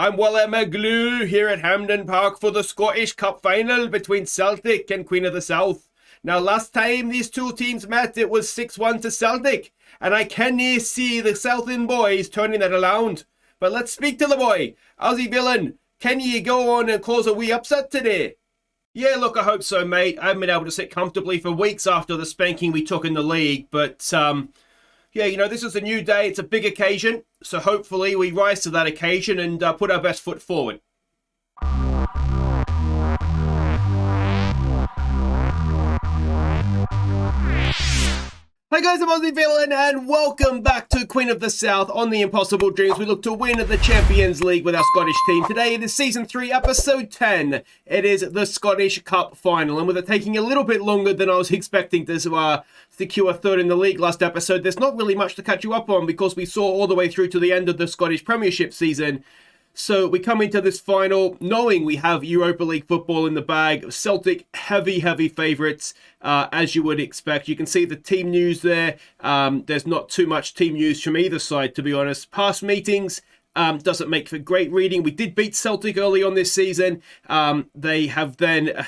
I'm Willem Glue here at Hampden Park for the Scottish Cup final between Celtic and Queen of the South. Now, last time these two teams met, it was 6-1 to Celtic, and I cannae see the Southern boys turning that around. But let's speak to the boy. Aussie villain, can ye go on and cause a wee upset today? Yeah, look, I hope so, mate. I haven't been able to sit comfortably for weeks after the spanking we took in the league, but yeah, you know, this is a new day. It's a big occasion, so hopefully we rise to that occasion and put our best foot forward. Hi guys, I'm Aussie Villain and welcome back to Queen of the South on the Impossible Dreams. We look to win the Champions League with our Scottish team. Today it is Season 3, Episode 10. It is the Scottish Cup Final, and with it taking a little bit longer than I was expecting to secure third in the league last episode, there's not really much to catch you up on because we saw all the way through to the end of the Scottish Premiership season. So we come into this final knowing we have Europa League football in the bag. Celtic, heavy favourites, as you would expect. You can see the team news there. There's not too much team news from either side, to be honest. Past meetings doesn't make for great reading. We did beat Celtic early on this season. They have then...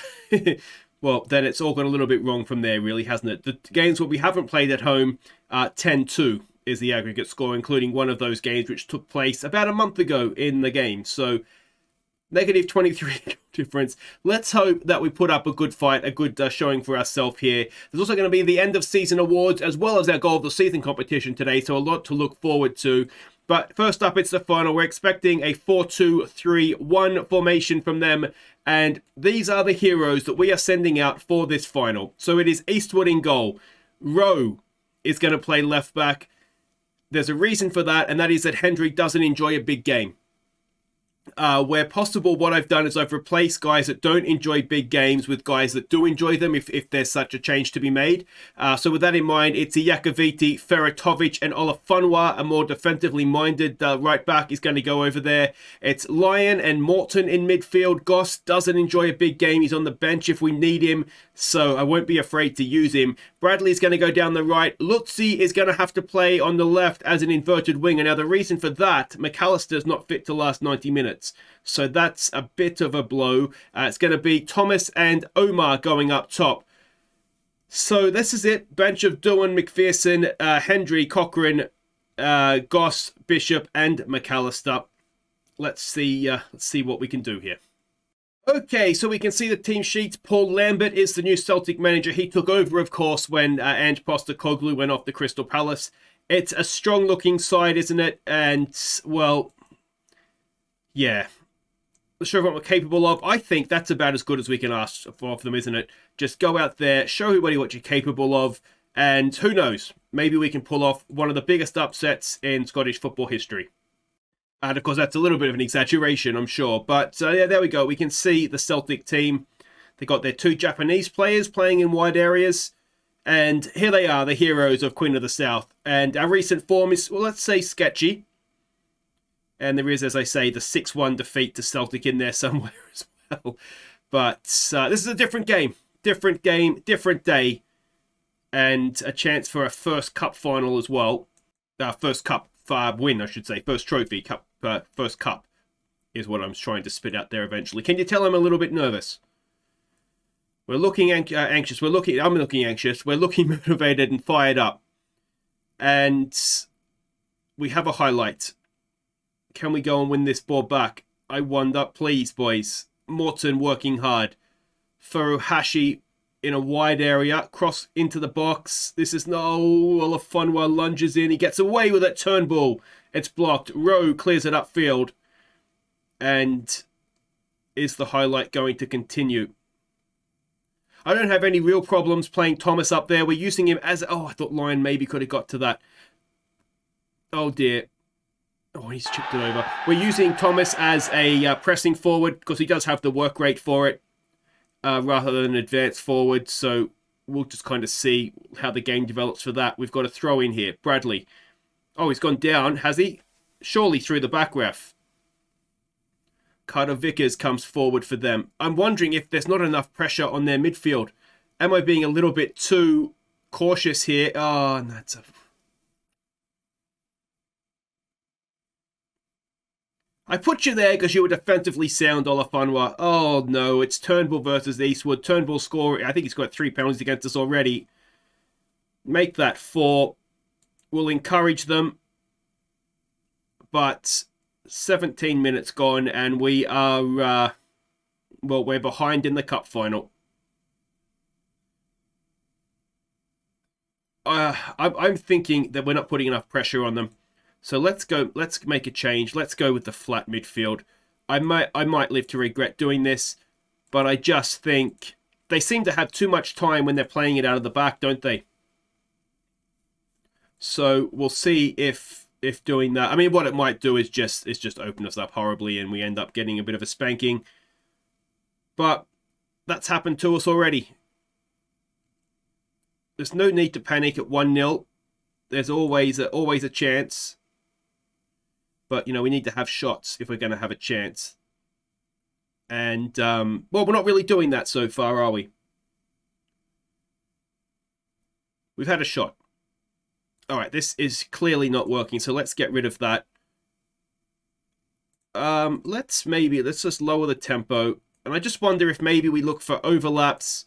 well, then it's all gone a little bit wrong from there, really, hasn't it? The games where we haven't played at home, 10-2. Is the aggregate score, including one of those games which took place about a month ago in the game. So, negative 23 difference. Let's hope that we put up a good fight, a good showing for ourselves here. There's also going to be the end of season awards as well as our goal of the season competition today, so a lot to look forward to. But first up, it's the final. We're expecting a 4-2-3-1 formation from them, and these are the heroes that we are sending out for this final. So it is Eastwood in goal. Rowe is going to play left back. There's a reason for that, and that is that Hendry doesn't enjoy a big game. Where possible, what I've done is I've replaced guys that don't enjoy big games with guys that do enjoy them if there's such a change to be made. So with that in mind, it's Iakoviti, Feratovic and Olafunwa, a more defensively minded right back, is going to go over there. It's Lyon and Morton in midfield. Goss doesn't enjoy a big game. He's on the bench if we need him, so I won't be afraid to use him. Bradley's going to go down the right. Lutzi is going to have to play on the left as an inverted winger. Now, the reason for that, McAllister's not fit to last 90 minutes. So that's a bit of a blow. It's going to be Thomas and Omar going up top. So this is it. Bench of Doohan, McPherson, Hendry, Cochrane, Goss, Bishop and McAllister. Let's see what we can do here. Okay, so we can see the team sheet. Paul Lambert is the new Celtic manager. He took over, of course, when Ange Postecoglou went off to Crystal Palace. It's a strong-looking side, isn't it? And, well... yeah, show what we're capable of. I think that's about as good as we can ask for them, isn't it? Just go out there, show everybody what you're capable of, and who knows, maybe we can pull off one of the biggest upsets in Scottish football history. And of course, that's a little bit of an exaggeration, I'm sure. But yeah, there we go. We can see the Celtic team. They got their two Japanese players playing in wide areas. And here they are, the heroes of Queen of the South. And our recent form is, well, let's say sketchy. And there is, as I say, the 6-1 defeat to Celtic in there somewhere as well. But this is a different game, different day. And a chance for a first cup final as well. First cup win, I should say. First trophy, first cup is what I'm trying to spit out there eventually. Can you tell I'm a little bit nervous? We're looking anxious. I'm looking anxious. We're looking motivated and fired up. And we have a highlight. Can we go and win this ball back? I wonder. Please, boys. Morton working hard. Furuhashi in a wide area. Cross into the box. This is no... Olafunwa lunges in. He gets away with that turn ball. It's blocked. Rowe clears it upfield. And is the highlight going to continue? I don't have any real problems playing Thomas up there. We're using him as... oh, I thought Lyon maybe could have got to that. Oh, dear. Oh, he's chipped it over. We're using Thomas as a pressing forward because he does have the work rate for it rather than an advanced forward. So we'll just kind of see how the game develops for that. We've got a throw in here. Bradley. Oh, he's gone down, has he? Surely through the back ref. Carter Vickers comes forward for them. I'm wondering if there's not enough pressure on their midfield. Am I being a little bit too cautious here? Oh, and that's a... I put you there because you were defensively sound, Olafunwa. Oh, no, it's Turnbull versus Eastwood. Turnbull score, I think he's got 3 penalties against us already. Make that 4. We'll encourage them. But 17 minutes gone, and we are, well, we're behind in the cup final. I'm thinking that we're not putting enough pressure on them. So let's make a change. Let's go with the flat midfield. I might live to regret doing this, but I just think they seem to have too much time when they're playing it out of the back, don't they? So we'll see if doing that. I mean, what it might do is just open us up horribly and we end up getting a bit of a spanking. But that's happened to us already. There's no need to panic at 1-0. There's always a chance. But, you know, we need to have shots if we're going to have a chance. And, well, we're not really doing that so far, are we? We've had a shot. All right, this is clearly not working, so let's get rid of that. Let's just lower the tempo. And I just wonder if maybe we look for overlaps.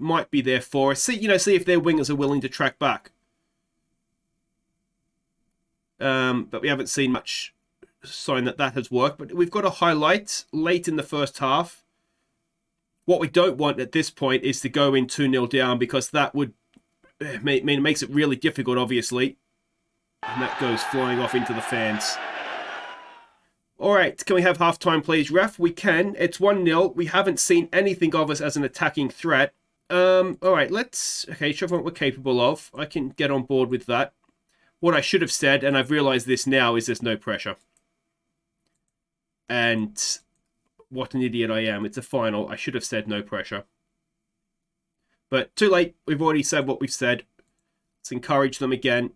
Might be there for us. See if their wingers are willing to track back. But we haven't seen much sign that has worked. But we've got a highlight late in the first half. What we don't want at this point is to go in 2-0 down, because that would makes it really difficult, obviously. And that goes flying off into the fans. All right, can we have half-time, please, ref? We can. It's 1-0. We haven't seen anything of us as an attacking threat. All right, okay, show what we're capable of. I can get on board with that. What I should have said, and I've realised this now, is there's no pressure. And what an idiot I am. It's a final. I should have said no pressure. But too late. We've already said what we've said. Let's encourage them again.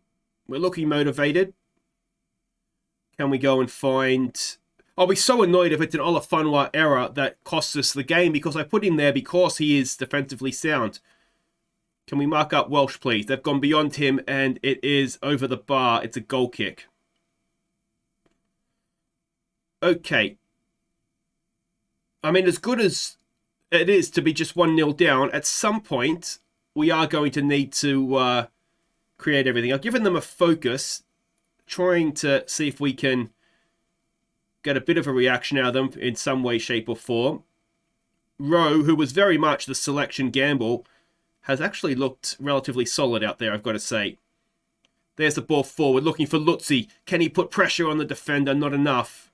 We're looking motivated. Can we go and find... I'll be so annoyed if it's an Olafunwa error that costs us the game, because I put him there because he is defensively sound. Can we mark up Welsh, please? They've gone beyond him, and it is over the bar. It's a goal kick. Okay. I mean, as good as it is to be just 1-0 down, at some point, we are going to need to create everything. I've given them a focus, trying to see if we can get a bit of a reaction out of them in some way, shape, or form. Rowe, who was very much the selection gamble, has actually looked relatively solid out there, I've got to say. There's the ball forward, looking for Lutzi. Can he put pressure on the defender? Not enough.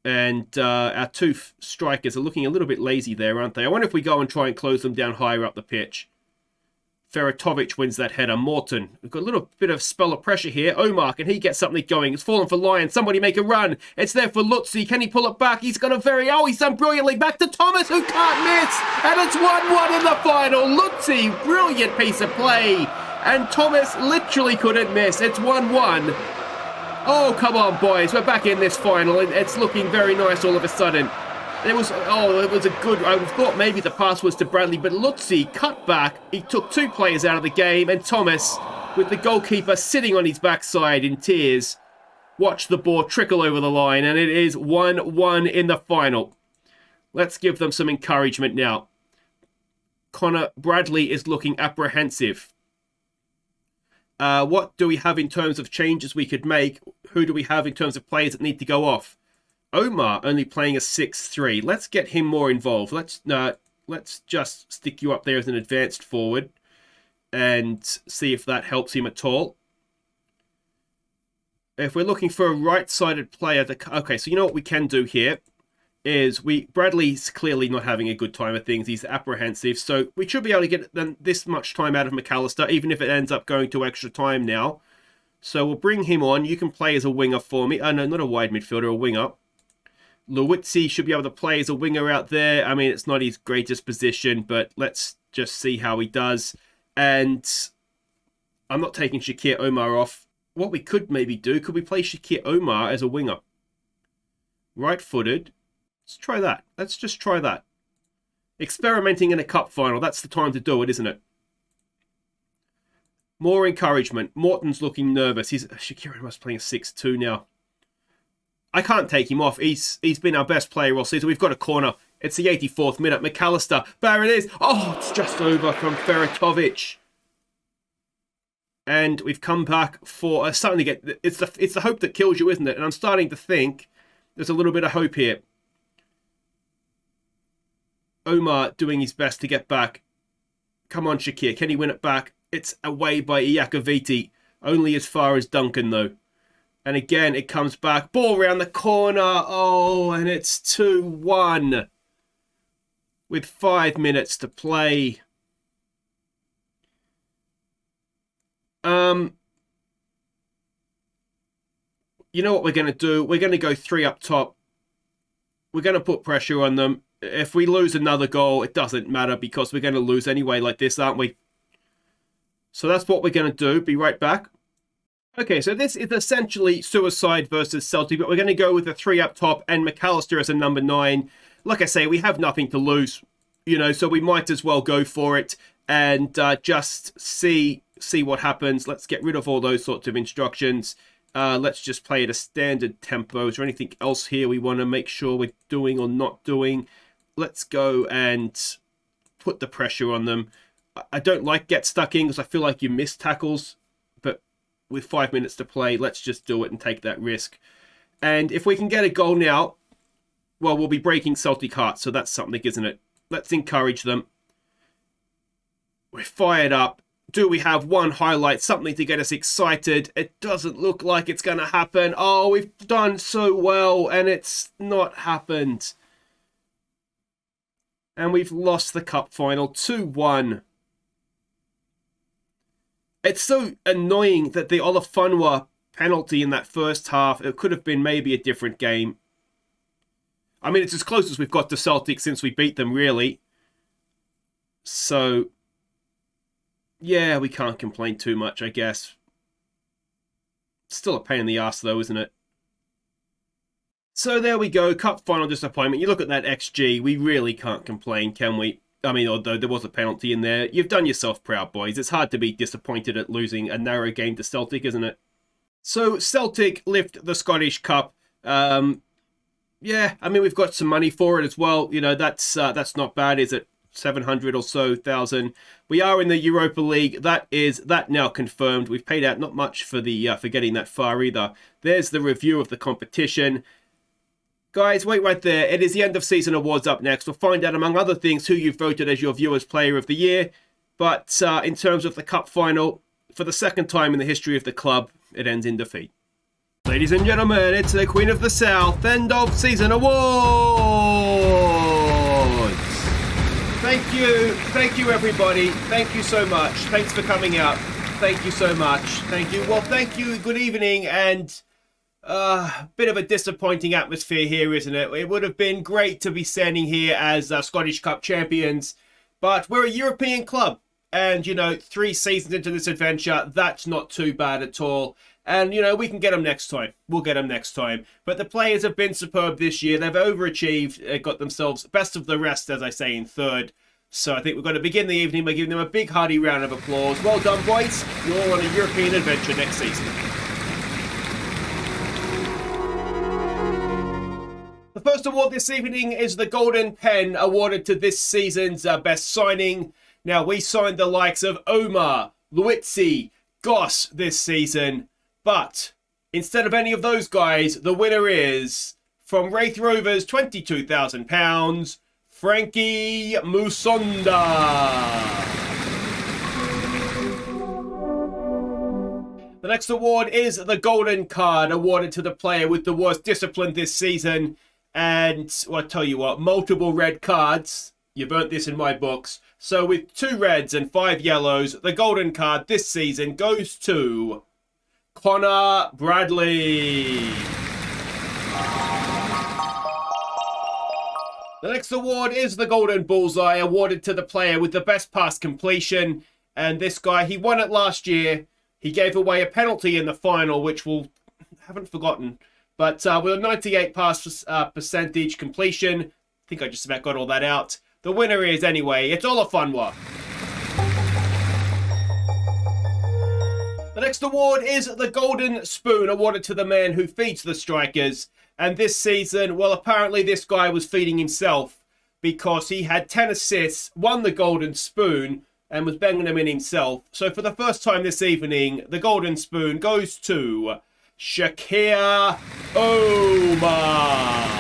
And our two strikers are looking a little bit lazy there, aren't they? I wonder if we go and try and close them down higher up the pitch. Feratovic wins that header. Morton. We've got a little bit of spell of pressure here. Omar, can he get something going? It's fallen for Lyon. Somebody make a run. It's there for Lutzi. Can he pull it back? He's got a he's done brilliantly. Back to Thomas, who can't miss. And it's 1-1 in the final. Lutzi, brilliant piece of play. And Thomas literally couldn't miss. It's 1-1. Oh, come on, boys. We're back in this final. It's looking very nice all of a sudden. It was a good... I thought maybe the pass was to Bradley, but Lutzi cut back. He took 2 players out of the game, and Thomas, with the goalkeeper sitting on his backside in tears, watched the ball trickle over the line, and it is 1-1 in the final. Let's give them some encouragement now. Connor Bradley is looking apprehensive. What do we have in terms of changes we could make? Who do we have in terms of players that need to go off? Omar only playing a 6-3. Let's get him more involved. Let's just stick you up there as an advanced forward and see if that helps him at all. If we're looking for a right-sided player, okay, so you know what we can do here is Bradley's clearly not having a good time of things. He's apprehensive, so we should be able to get this much time out of McAllister, even if it ends up going to extra time now. So we'll bring him on. You can play as a winger for me. No, not a wide midfielder, a winger. Lewitzi should be able to play as a winger out there. I mean, it's not his greatest position, but let's just see how he does. And I'm not taking Shakir Omar off. What we could maybe do, could we play Shakir Omar as a winger? Right-footed. Let's try that. Let's just try that. Experimenting in a cup final. That's the time to do it, isn't it? More encouragement. Morton's looking nervous. Shakira must playing a 6-2 now. I can't take him off. He's been our best player all season. We've got a corner. It's the 84th minute. McAllister. There it is. Oh, it's just over from Feratovic. And we've come back for something to get. It's the hope that kills you, isn't it? And I'm starting to think there's a little bit of hope here. Omar doing his best to get back. Come on, Shakir. Can he win it back? It's away by Iakoviti. Only as far as Duncan, though. And again, it comes back. Ball around the corner. Oh, and it's 2-1. With 5 minutes to play. You know what we're going to do? We're going to go 3 up top. We're going to put pressure on them. If we lose another goal, it doesn't matter because we're going to lose anyway like this, aren't we? So that's what we're going to do. Be right back. Okay, so this is essentially Suicide versus Celtic, but we're going to go with the 3 up top and McAllister as a number 9. Like I say, we have nothing to lose, so we might as well go for it and just see what happens. Let's get rid of all those sorts of instructions. Let's just play at a standard tempo. Is there anything else here we want to make sure we're doing or not doing? Let's go and put the pressure on them. I don't like get stuck in because I feel like you miss tackles. But with 5 minutes to play, let's just do it and take that risk. And if we can get a goal now, well, we'll be breaking Celtic hearts. So that's something, isn't it? Let's encourage them. We're fired up. Do we have one highlight, something to get us excited? It doesn't look like it's going to happen. Oh, we've done so well, and it's not happened. And we've lost the cup final 2-1. It's so annoying that the Olafunwa penalty in that first half, it could have been maybe a different game. I mean, it's as close as we've got to Celtic since we beat them, really. So, yeah, we can't complain too much, I guess. Still a pain in the arse, though, isn't it? So there we go, cup final disappointment. You look at that XG, we really can't complain, can we? I mean, although there was a penalty in there. You've done yourself proud, boys. It's hard to be disappointed at losing a narrow game to Celtic, isn't it? So Celtic lift the Scottish Cup. Yeah, I mean, we've got some money for it as well. That's not bad, is it? 700 or so thousand. We are in the Europa League. That now confirmed. We've paid out not much for getting that far either. There's the review of the competition. Guys, wait right there. It is the end of season awards up next. We'll find out, among other things, who you've voted as your viewers' player of the year. But in terms of the cup final, for the second time in the history of the club, it ends in defeat. Ladies and gentlemen, it's the Queen of the South end of season awards. Thank you everybody. Thank you so much. Thanks for coming out. Thank you so much. Thank you. Well, thank you. Good evening. And bit of a disappointing atmosphere here, isn't it? It would have been great to be standing here as Scottish Cup champions, but we're a European club. And, 3 seasons into this adventure, that's not too bad at all. And, we can get them next time. We'll get them next time. But the players have been superb this year. They've overachieved, got themselves best of the rest, as I say, in third. So I think we're going to begin the evening by giving them a big, hearty round of applause. Well done, boys. You're all on a European adventure next season. The first award this evening is the Golden Pen, awarded to this season's best signing. Now, we signed the likes of Omar, Luizzi, Goss this season. But instead of any of those guys, the winner is, from Wraith Rovers, £22,000, Frankie Musonda. The next award is the Golden Card, awarded to the player with the worst discipline this season. And, well, I tell you what, multiple red cards. You've earned this in my books. So with 2 reds and 5 yellows, the Golden Card this season goes to Connor Bradley. The next award is the Golden Bullseye, awarded to the player with the best pass completion. And this guy, he won it last year. He gave away a penalty in the final, which we'll haven't forgotten. But with a 98 pass percentage completion, I think I just about got all that out. The winner is, anyway, it's Olafunwa. The next award is the Golden Spoon, awarded to the man who feeds the strikers. And this season, well, apparently this guy was feeding himself because he had 10 assists, won the Golden Spoon, and was banging them in himself. So for the first time this evening, the Golden Spoon goes to Shakir Omar.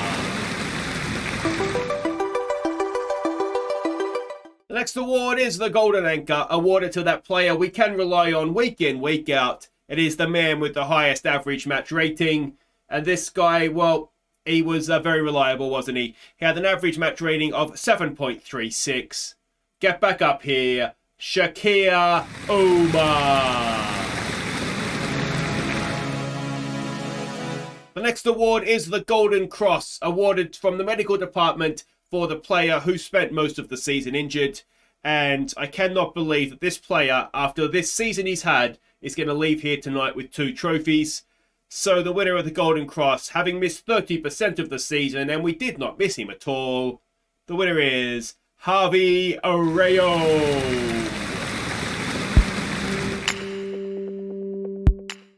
The next award is the Golden Anchor, awarded to that player we can rely on week in, week out. It is the man with the highest average match rating. And this guy, well, he was very reliable, wasn't he? He had an average match rating of 7.36. Get back up here, Shakir Omar. The next award is the Golden Cross, awarded from the medical department for the player who spent most of the season injured. And I cannot believe that this player, after this season he's had, is going to leave here tonight with 2 trophies. So the winner of the Golden Cross, having missed 30% of the season, and we did not miss him at all, the winner is Javi Arreo.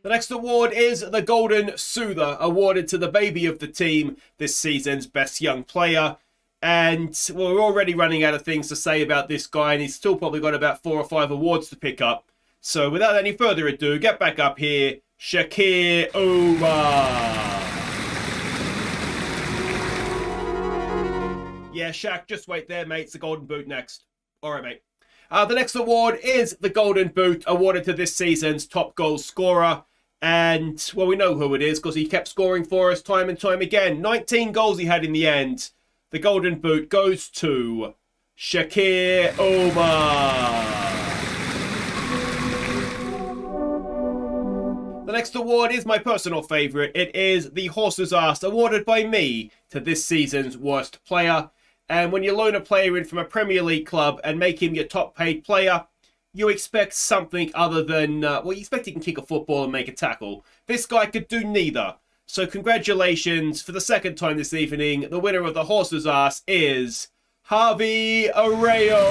The next award is the Golden Soother, awarded to the baby of the team, this season's best young player. And well, we're already running out of things to say about this guy, and he's still probably got about 4 or 5 awards to pick up. So without any further ado, get back up here, Shakir Omar. Yeah, Shaq, just wait there, mate. It's the Golden Boot next. All right, mate. The next award is the Golden Boot, awarded to this season's top goal scorer. And, well, we know who it is because he kept scoring for us time and time again. 19 goals he had in the end. The Golden Boot goes to Shakir Omar. The next award is my personal favourite. It is the Horse's Ass, awarded by me to this season's worst player. And when you loan a player in from a Premier League club and make him your top paid player, you expect something other than, well, you expect he can kick a football and make a tackle. This guy could do neither. So congratulations, for the second time this evening, the winner of the Horse's Ass is Javi Arreo.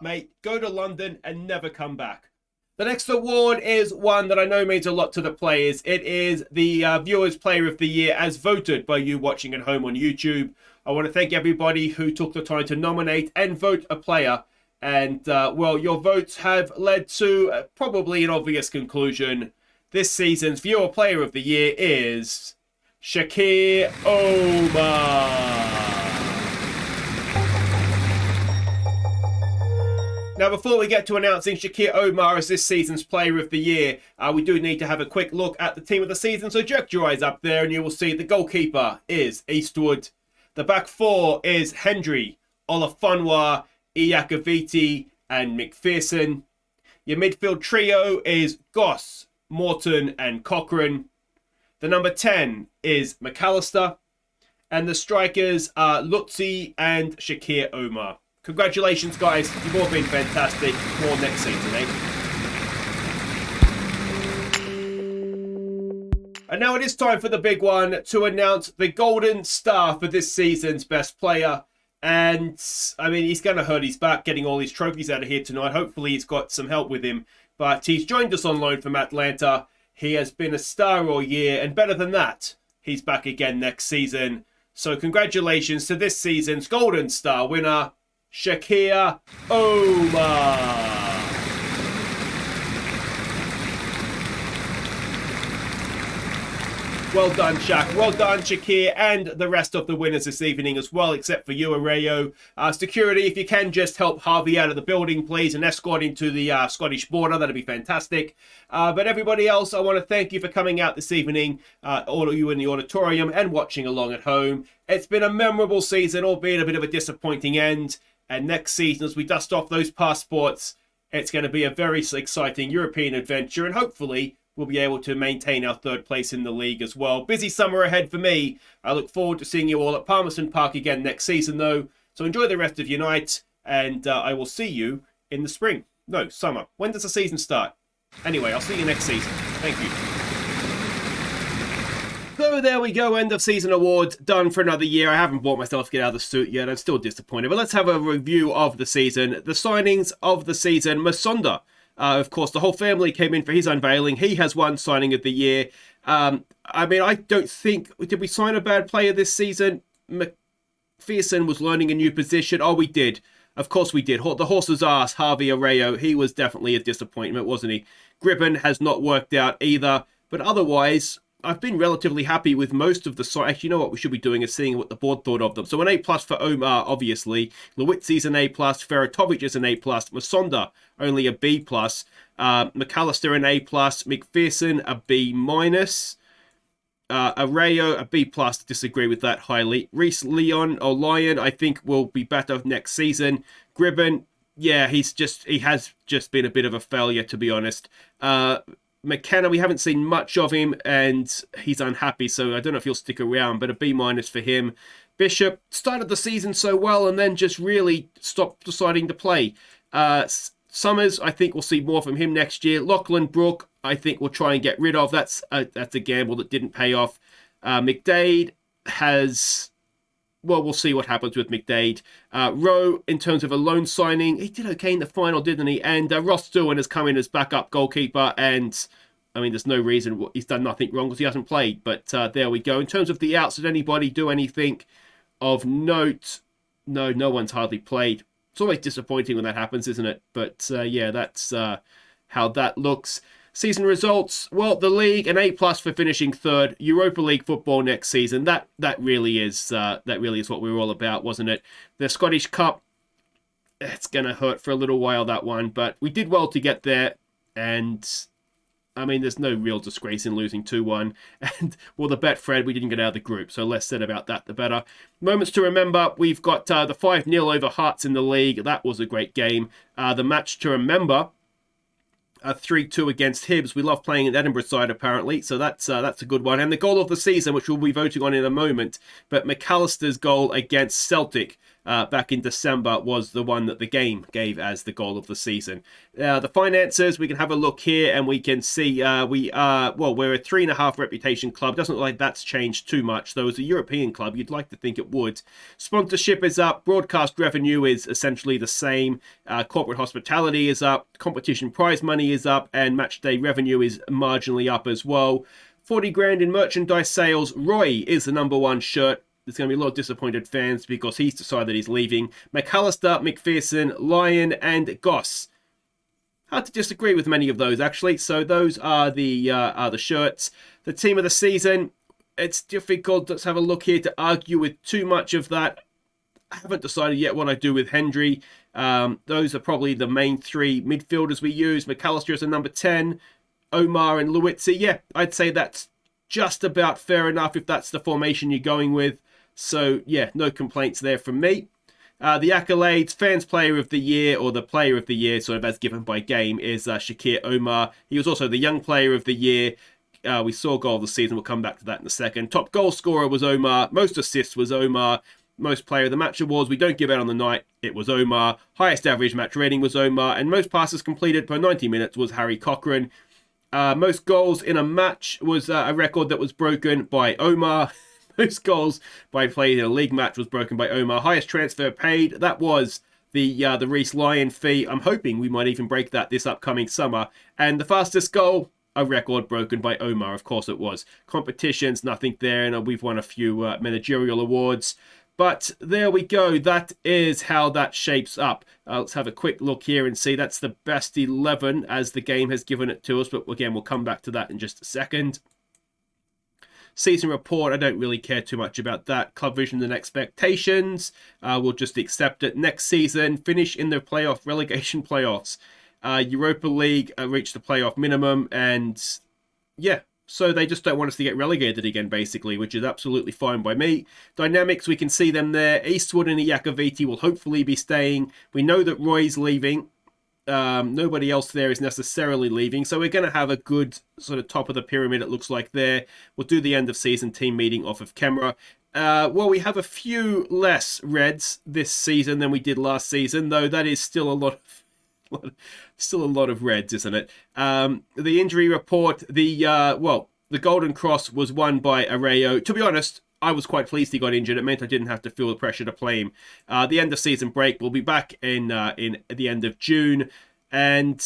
Mate, go to London and never come back. The next award is one that I know means a lot to the players. It is the Viewers Player of the Year as voted by you watching at home on YouTube. I want to thank everybody who took the time to nominate and vote a player. And, well, your votes have led to probably an obvious conclusion. This season's Viewer Player of the Year is Shakir Omar. Now, before we get to announcing Shakir Omar as this season's Player of the Year, we do need to have a quick look at the team of the season. So jerk your eyes up there and you will see the goalkeeper is Eastwood. The back 4 is Hendry, Olafunwa, Iacoviti and McPherson. Your midfield trio is Goss, Morton and Cochrane. The number 10 is McAllister. And the strikers are Lutzi and Shakir Omar. Congratulations, guys. You've all been fantastic. More next season, eh? And now it is time for the big one to announce the Golden Star for this season's best player. And, I mean, he's going to hurt his back getting all these trophies out of here tonight. Hopefully he's got some help with him. But he's joined us on loan from Atlanta. He has been a star all year. And better than that, he's back again next season. So congratulations to this season's Golden Star winner, Shakir Omar. Well done, Shaq. Well done, Shakir, and the rest of the winners this evening as well, except for you, Arreo. Security, if you can just help Harvey out of the building, please, and escort him to the Scottish border. That'd be fantastic. But everybody else, I want to thank you for coming out this evening, all of you in the auditorium and watching along at home. It's been a memorable season, albeit a bit of a disappointing end. And next season, as we dust off those passports, it's going to be a very exciting European adventure, and hopefully we'll be able to maintain our 3rd place in the league as well. Busy summer ahead for me. I look forward to seeing you all at Palmerston Park again next season, though. So enjoy the rest of your night, and I will see you in the spring. No, summer. When does the season start? Anyway, I'll see you next season. Thank you. So there we go, end of season awards done for another year. I haven't bought myself to get out of the suit yet. I'm still disappointed. But let's have a review of the season. The signings of the season, Masonda. Of course, the whole family came in for his unveiling. He has won signing of the year. I mean, I don't think... Did we sign a bad player this season? McPherson was learning a new position. Oh, we did. Of course we did. The horse's ass, Harvey Arreo. He was definitely a disappointment, wasn't he? Gribben has not worked out either. But otherwise... I've been relatively happy with most of the... Actually, you know what we should be doing is seeing what the board thought of them. So an A+ for Omar, obviously. Lewitzi's an A+. Feratovic is an A+. Masonda, only a B+. McAllister an A+. McPherson, a B-. Arreo, a B+. Disagree with that highly. Reece Lyon, I think will be better next season. Gribben, yeah, he has just been a bit of a failure, to be honest. McKenna, we haven't seen much of him, and he's unhappy, so I don't know if he'll stick around, but a B- for him. Bishop started the season so well, and then just really stopped deciding to play. Summers, I think we'll see more from him next year. Lachlan Brook, I think we'll try and get rid of. That's a gamble that didn't pay off. McDade has... Well, we'll see what happens with McDade. Rowe, in terms of a loan signing, he did okay in the final, didn't he? And Ross Stewart has come in as backup goalkeeper, and I mean, there's no reason he's done nothing wrong because he hasn't played. But there we go. In terms of the outs, did anybody do anything of note? No one's hardly played. It's always disappointing when that happens, isn't it? But yeah, that's how that looks. Season results, well, the league, an A+ for finishing third. Europa League football next season. That really is what we were all about, wasn't it? The Scottish Cup, it's gonna hurt for a little while, that one, but we did well to get there, and I mean, there's no real disgrace in losing 2-1. And well, the Betfred, we didn't get out of the group, so less said about that, the better. Moments to remember, we've got the 5-0 over Hearts in the league. That was a great game. The match to remember. 3-2 against Hibs. We love playing at Edinburgh side, apparently, so that's a good one. And the goal of the season, which we'll be voting on in a moment, but McAllister's goal against Celtic back in December was the one that the game gave as the goal of the season. The finances, we can have a look here and we can see we're a 3.5 reputation club. Doesn't look like that's changed too much, though as a European club, you'd like to think it would. Sponsorship is up. Broadcast revenue is essentially the same. Corporate hospitality is up. Competition prize money is up, and match day revenue is marginally up as well. 40 grand in merchandise sales. Roy is the #1 shirt. There's going to be a lot of disappointed fans because he's decided he's leaving. McAllister, McPherson, Lyon, and Goss. Hard to disagree with many of those, actually. So those are the shirts. The team of the season. It's difficult. Let's have a look here to argue with too much of that. I haven't decided yet what I do with Hendry. Those are probably the main 3 midfielders we use. McAllister is a number 10. Omar and Lewitzi. Yeah, I'd say that's just about fair enough if that's the formation you're going with. So, yeah, no complaints there from me. The accolades, Fans Player of the Year, or the Player of the Year, sort of as given by game, is Shakir Omar. He was also the Young Player of the Year. We saw goal of the season. We'll come back to that in a second. Top goal scorer was Omar. Most assists was Omar. Most Player of the Match awards we don't give out on the night. It was Omar. Highest average match rating was Omar. And most passes completed per 90 minutes was Harry Cochrane. Most goals in a match was a record that was broken by Omar. Most goals by play in a league match was broken by Omar. Highest transfer paid, that was the Reece Lyon fee. I'm hoping we might even break that this upcoming summer. And the fastest goal, a record broken by Omar. Of course it was. Competitions, nothing there. And we've won a few managerial awards. But there we go. That is how that shapes up. Let's have a quick look here and see. That's the best 11 as the game has given it to us. But again, we'll come back to that in just a second. Season report, I don't really care too much about that. Club vision and expectations, we'll just accept it. Next season, finish in the relegation playoffs. Europa League reached the playoff minimum, and yeah, so they just don't want us to get relegated again, basically, which is absolutely fine by me. Dynamics, we can see them there. Eastwood and Iakoviti will hopefully be staying. We know that Roy's leaving. Nobody else there is necessarily leaving, so we're going to have a good sort of top of the pyramid, it looks like there. We'll do the end of season team meeting off of camera. Well, we have a few less Reds this season than we did last season, though that is still a lot of Reds, isn't it? The injury report, the Golden Cross was won by Arroyo. To be honest, I was quite pleased he got injured. It meant I didn't have to feel the pressure to play him. The end of season break, we'll be back in at the end of June. And,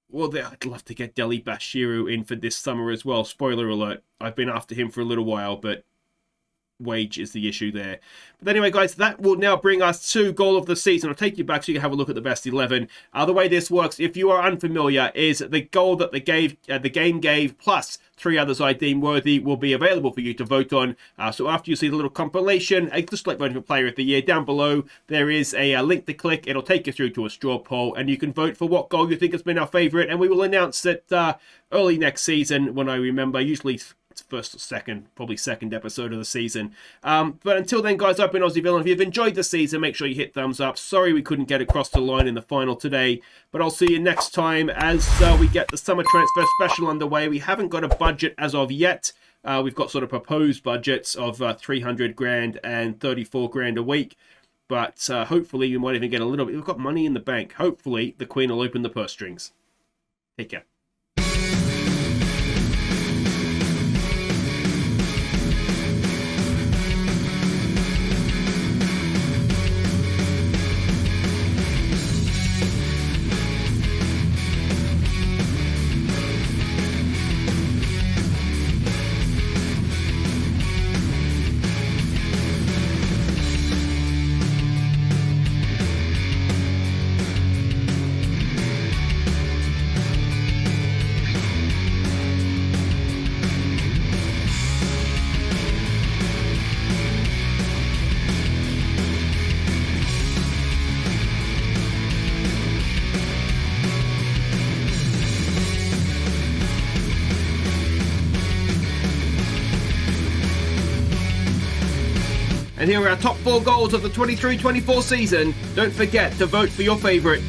well, I'd love to get Deli Bashiru in for this summer as well. Spoiler alert, I've been after him for a little while, but wage is the issue there. But anyway, guys, that will now bring us to goal of the season. I'll take you back so you can have a look at the best 11. The way this works, if you are unfamiliar, is the goal that the game gave plus 3 others I deem worthy will be available for you to vote on. So after you see the little compilation, just like voting for Player of the Year, down below there is a link to click. It'll take you through to a straw poll, and you can vote for what goal you think has been our favourite, and we will announce it early next season when I remember, usually first or second, probably second episode of the season. But until then, guys, I've been Aussie Villain. If you've enjoyed the season, make sure you hit thumbs up. Sorry we couldn't get across the line in the final today, but I'll see you next time as we get the summer transfer special underway. We haven't got a budget as of yet. We've got sort of proposed budgets of 300 grand and 34 grand a week, but hopefully we might even get a little bit. We've got money in the bank. Hopefully the Queen will open the purse strings. Take care. And here are our top 4 goals of the 23-24 season. Don't forget to vote for your favourite.